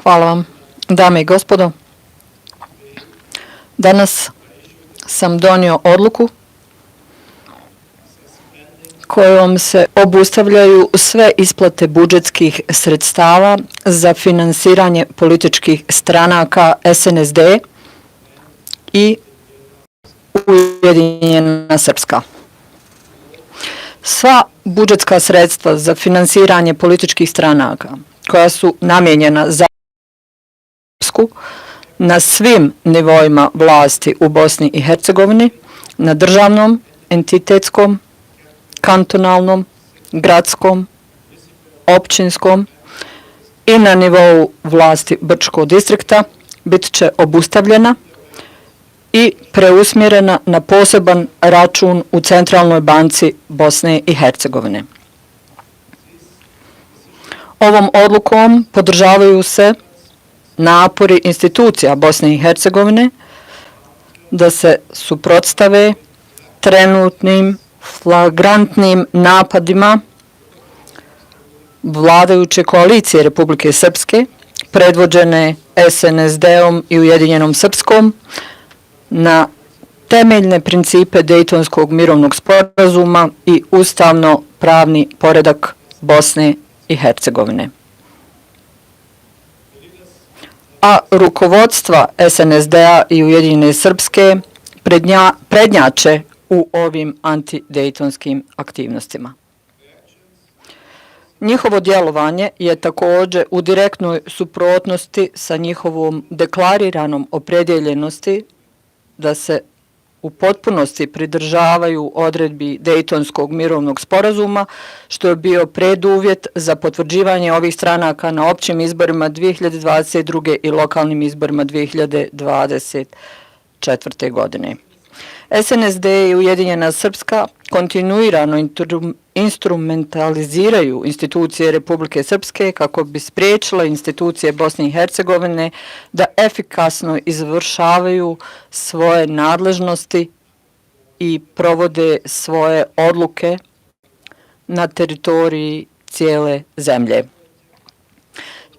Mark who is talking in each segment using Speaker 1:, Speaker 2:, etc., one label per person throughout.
Speaker 1: Hvala vam, dame i gospodo. Danas sam donio odluku kojom se obustavljaju sve isplate budžetskih sredstava za finansiranje političkih stranaka SNSD i Ujedinjena Srpska. Sva budžetska sredstva za finansiranje političkih stranaka koja su namijenjena za Srpsku na svim nivoima vlasti u Bosni i Hercegovini, na državnom, entitetskom, kantonalnom, gradskom, općinskom i na nivou vlasti Brčkog distrikta bit će obustavljena i preusmjerena na poseban račun u Centralnoj banci Bosne i Hercegovine. Ovom odlukom podržavaju se napori institucija Bosne i Hercegovine da se suprotstave trenutnim flagrantnim napadima vladajuće koalicije Republike Srpske, predvođene SNSD-om i Ujedinjenom Srpskom, na temeljne principe Dejtonskog mirovnog sporazuma i ustavno-pravni poredak Bosne i Hercegovine. A rukovodstva SNSD-a i Ujedinjene Srpske prednjače u ovim antidejtonskim aktivnostima. Njihovo djelovanje je također u direktnoj suprotnosti sa njihovom deklariranom opredjeljenosti da se u potpunosti pridržavaju odredbi Dejtonskog mirovnog sporazuma, što je bio preduvjet za potvrđivanje ovih stranaka na općim izborima 2022. i lokalnim izborima 2024. godine. SNSD i Ujedinjena Srpska kontinuirano instrumentaliziraju institucije Republike Srpske kako bi spriječila institucije Bosne i Hercegovine da efikasno izvršavaju svoje nadležnosti i provode svoje odluke na teritoriji cijele zemlje.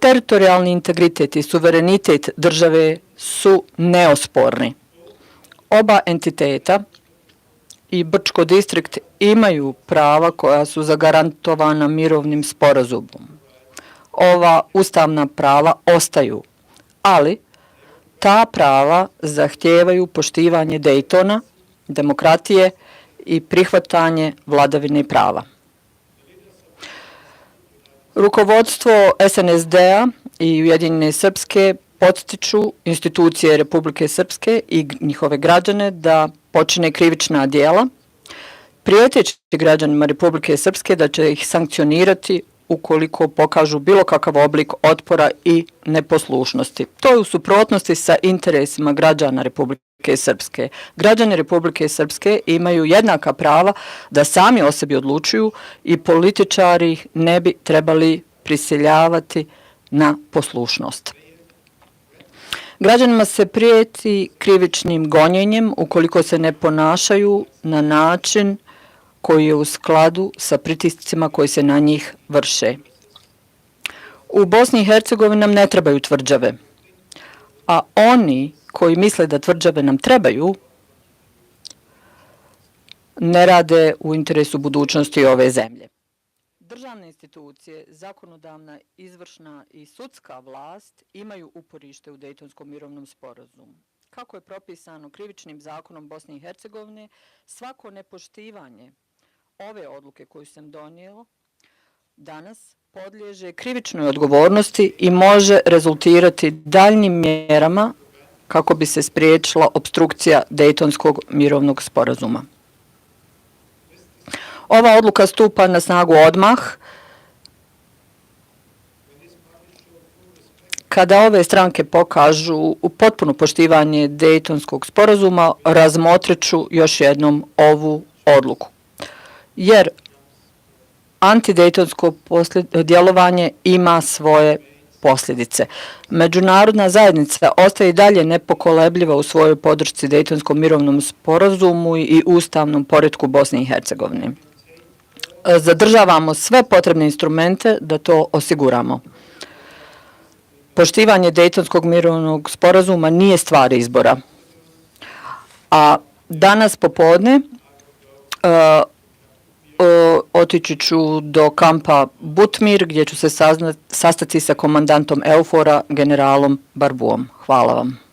Speaker 1: Teritorijalni integritet i suverenitet države su neosporni. Oba entiteta i Brčko distrikt imaju prava koja su zagarantovana mirovnim sporazumom. Ova ustavna prava ostaju, ali ta prava zahtijevaju poštivanje Dejtona, demokratije i prihvatanje vladavine prava. Rukovodstvo SNSD-a i Ujedinjene Srpske podstiču institucije Republike Srpske i njihove građane da počine krivična djela, prijeteći građanima Republike Srpske da će ih sankcionirati ukoliko pokažu bilo kakav oblik otpora i neposlušnosti. To je u suprotnosti sa interesima građana Republike Srpske. Građani Republike Srpske imaju jednaka prava da sami o sebi odlučuju i političari ih ne bi trebali prisiljavati na poslušnost. Građanima se prijeti krivičnim gonjenjem ukoliko se ne ponašaju na način koji je u skladu sa pritiscima koji se na njih vrše. U Bosni i Hercegovini nam ne trebaju tvrđave, a oni koji misle da tvrđave nam trebaju ne rade u interesu budućnosti ove zemlje. Državne institucije, zakonodavna, izvršna i sudska vlast imaju uporište u Dejtonskom mirovnom sporazumu. Kako je propisano krivičnim zakonom Bosne i Hercegovine, svako nepoštivanje ove odluke koju sam donijela danas podliježe krivičnoj odgovornosti i može rezultirati daljnjim mjerama kako bi se spriječila opstrukcija Dejtonskog mirovnog sporazuma. Ova odluka stupa na snagu odmah kada ove stranke pokažu u potpuno poštivanje Dejtonskog sporazuma, razmotrit ću još jednom ovu odluku. Jer antidejtonsko djelovanje ima svoje posljedice. Međunarodna zajednica ostaje i dalje nepokolebljiva u svojoj podršci Dejtonskom mirovnom sporazumu i ustavnom poretku Bosne i Hercegovine. Zadržavamo sve potrebne instrumente da to osiguramo. Poštivanje Dejtonskog mirovnog sporazuma nije stvar izbora. A danas popodne otići ću do kampa Butmir gdje ću se sastati sa komandantom EUFOR-a, generalom Barbuom. Hvala vam.